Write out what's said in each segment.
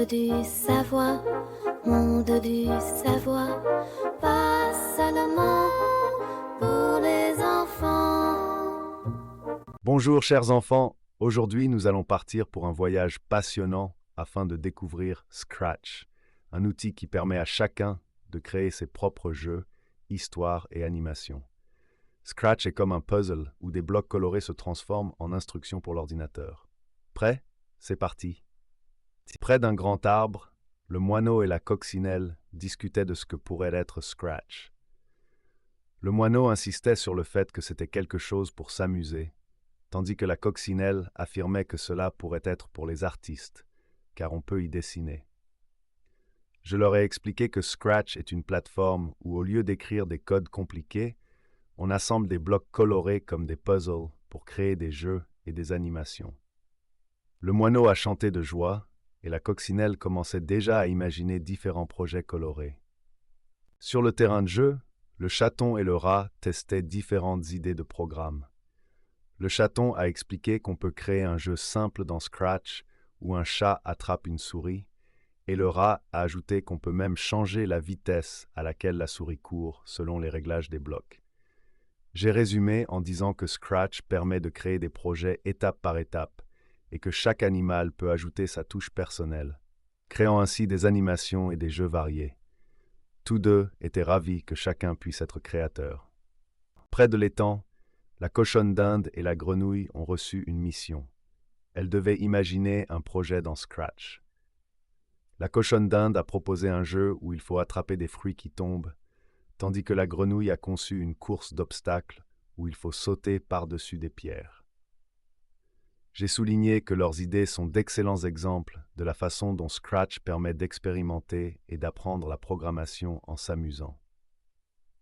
du savoir, monde du savoir, pas seulement pour les enfants. Bonjour chers enfants, aujourd'hui nous allons partir pour un voyage passionnant afin de découvrir Scratch, un outil qui permet à chacun de créer ses propres jeux, histoires et animations. Scratch est comme un puzzle où des blocs colorés se transforment en instructions pour l'ordinateur. Prêt? C'est parti. Près d'un grand arbre, le moineau et la coccinelle discutaient de ce que pourrait être Scratch. Le moineau insistait sur le fait que c'était quelque chose pour s'amuser, tandis que la coccinelle affirmait que cela pourrait être pour les artistes, car on peut y dessiner. Je leur ai expliqué que Scratch est une plateforme où, au lieu d'écrire des codes compliqués, on assemble des blocs colorés comme des puzzles pour créer des jeux et des animations. Le moineau a chanté de joie, et la coccinelle commençait déjà à imaginer différents projets colorés. Sur le terrain de jeu, le chaton et le rat testaient différentes idées de programme. Le chaton a expliqué qu'on peut créer un jeu simple dans Scratch où un chat attrape une souris, et le rat a ajouté qu'on peut même changer la vitesse à laquelle la souris court selon les réglages des blocs. J'ai résumé en disant que Scratch permet de créer des projets étape par étape et que chaque animal peut ajouter sa touche personnelle, créant ainsi des animations et des jeux variés. Tous deux étaient ravis que chacun puisse être créateur. Près de l'étang, la cochonne d'Inde et la grenouille ont reçu une mission. Elles devaient imaginer un projet dans Scratch. La cochonne d'Inde a proposé un jeu où il faut attraper des fruits qui tombent, tandis que la grenouille a conçu une course d'obstacles où il faut sauter par-dessus des pierres. J'ai souligné que leurs idées sont d'excellents exemples de la façon dont Scratch permet d'expérimenter et d'apprendre la programmation en s'amusant.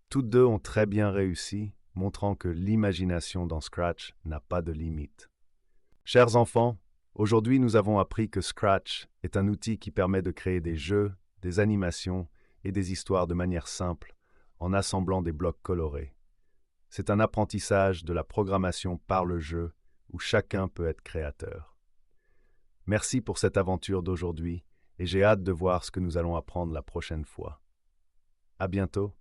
Toutes deux ont très bien réussi, montrant que l'imagination dans Scratch n'a pas de limite. Chers enfants, aujourd'hui nous avons appris que Scratch est un outil qui permet de créer des jeux, des animations et des histoires de manière simple, en assemblant des blocs colorés. C'est un apprentissage de la programmation par le jeu où chacun peut être créateur. Merci pour cette aventure d'aujourd'hui et j'ai hâte de voir ce que nous allons apprendre la prochaine fois. À bientôt.